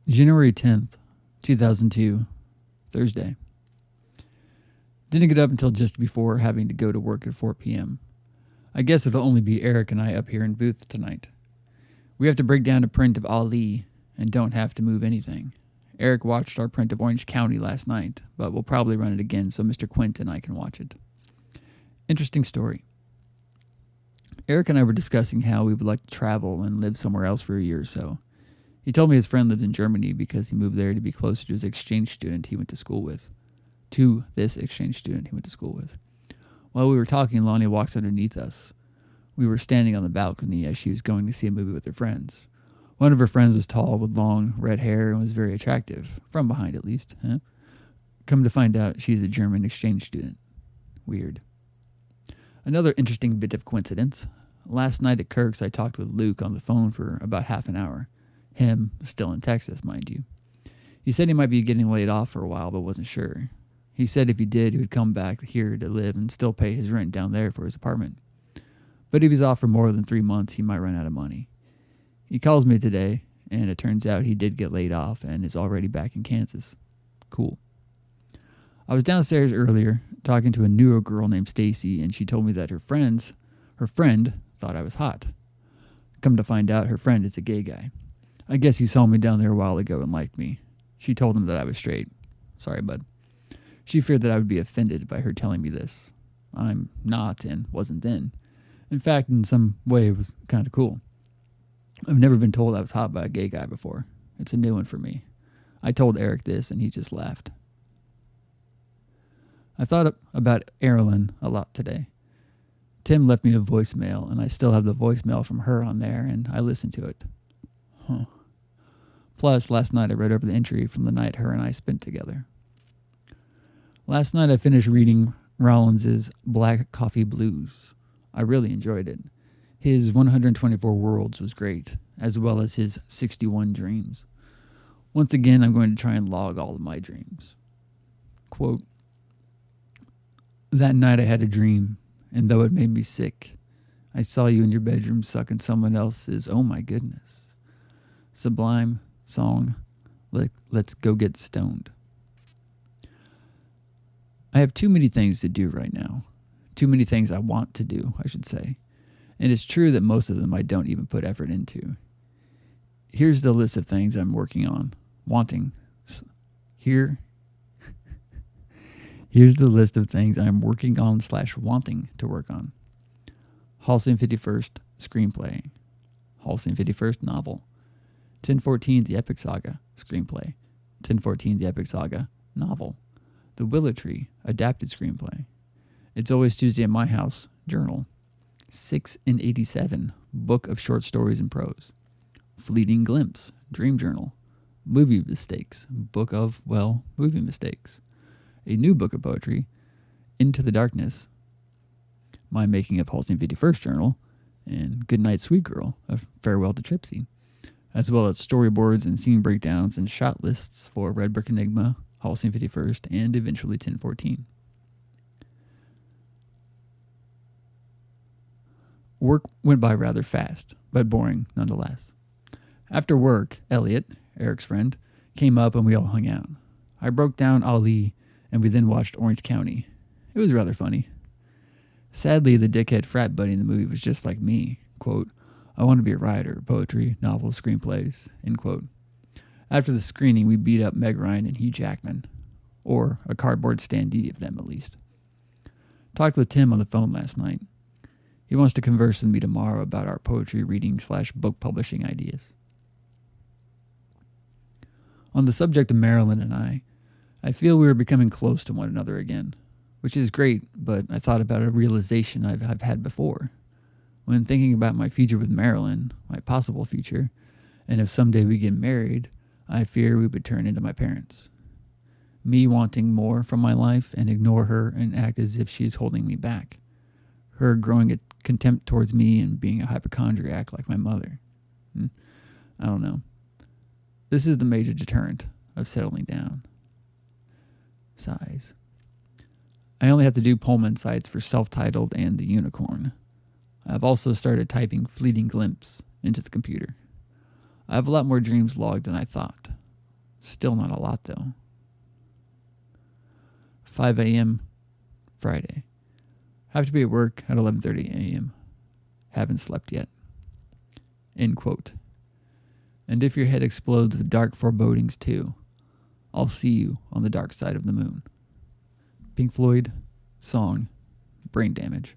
January 10th, 2002, Thursday. Didn't get up until just before having to go to work at 4 p.m. I guess it'll only be Eric and I up here in booth tonight. We have to break down a print of Ali and don't have to move anything. Eric watched our print of Orange County last night, but we'll probably run it again so Mr. Quint and I can watch it. Interesting story. Eric and I were discussing how we would like to travel and live somewhere else for a year or so. He told me his friend lived in Germany because he moved there to be closer to his exchange student he went to school with. While we were talking, Lonnie walks underneath us. We were standing on the balcony as she was going to see a movie with her friends. One of her friends was tall with long red hair and was very attractive, from behind at least. Come to find out, she's a German exchange student. Weird. Another interesting bit of coincidence. Last night at Kirk's, I talked with Luke on the phone for about half an hour. Him, still in Texas, mind you. He said he might be getting laid off for a while, but wasn't sure. He said if he did, he would come back here to live and still pay his rent down there for his apartment. But if he's off for more than 3 months, he might run out of money. He calls me today, and it turns out he did get laid off and is already back in Kansas. Cool. I was downstairs earlier talking to a newer girl named Stacy, and she told me that her friend thought I was hot. Come to find out, her friend is a gay guy. I guess he saw me down there a while ago and liked me. She told him that I was straight. Sorry, bud. She feared that I would be offended by her telling me this. I'm not and wasn't then. In fact, in some way, it was kind of cool. I've never been told I was hot by a gay guy before. It's a new one for me. I told Eric this, and he just laughed. I thought about Erilyn a lot today. Tim left me a voicemail, and I still have the voicemail from her on there, and I listened to it. Plus, last night I read over the entry from the night her and I spent together. Last night I finished reading Rollins's Black Coffee Blues. I really enjoyed it. His 124 Worlds was great, as well as his 61 Dreams. Once again, I'm going to try and log all of my dreams. Quote, that night I had a dream, and though it made me sick, I saw you in your bedroom sucking someone else's, oh my goodness. Sublime song, let's go get stoned. I have too many things to do right now. Too many things I want to do, I should say. And it's true that most of them I don't even put effort into. Here's the list of things I'm working on, Here's the list of things I'm working on / wanting to work on. Halcyon 51st screenplay. Halcyon 51st novel. 1014 The Epic Saga screenplay. 1014 The Epic Saga novel. The Willow Tree adapted screenplay. It's Always Tuesday at My House journal. 6 in 87 book of short stories and prose. Fleeting Glimpse dream journal. Movie mistakes book of, movie mistakes. A new book of poetry, Into the Darkness, my making of Halcyon 51st journal, and Good Night Sweet Girl, a farewell to Tripsy, as well as storyboards and scene breakdowns and shot lists for Red Brick Enigma, Halcyon 51st, and eventually 1014. Work went by rather fast, but boring nonetheless. After work, Elliot, Eric's friend, came up and we all hung out. I broke down Ali, and we then watched Orange County. It was rather funny. Sadly, the dickhead frat buddy in the movie was just like me. Quote, I want to be a writer, poetry, novels, screenplays, end quote. After the screening, we beat up Meg Ryan and Hugh Jackman. Or a cardboard standee of them, at least. Talked with Tim on the phone last night. He wants to converse with me tomorrow about our poetry reading / book publishing ideas. On the subject of Marilyn and I feel we are becoming close to one another again, which is great, but I thought about a realization I've had before. When thinking about my future with Marilyn, my possible future, and if someday we get married, I fear we would turn into my parents. Me wanting more from my life and ignore her and act as if she is holding me back. Her growing a contempt towards me and being a hypochondriac like my mother. I don't know. This is the major deterrent of settling down. Sighs. I only have to do Pullman sites for Self-Titled and The Unicorn. I've also started typing Fleeting Glimpse into the computer. I have a lot more dreams logged than I thought. Still not a lot, though. 5 a.m. Friday. Have to be at work at 11:30 a.m. Haven't slept yet. End quote. And if your head explodes with dark forebodings too, I'll see you on the dark side of the moon. Pink Floyd, song, Brain Damage.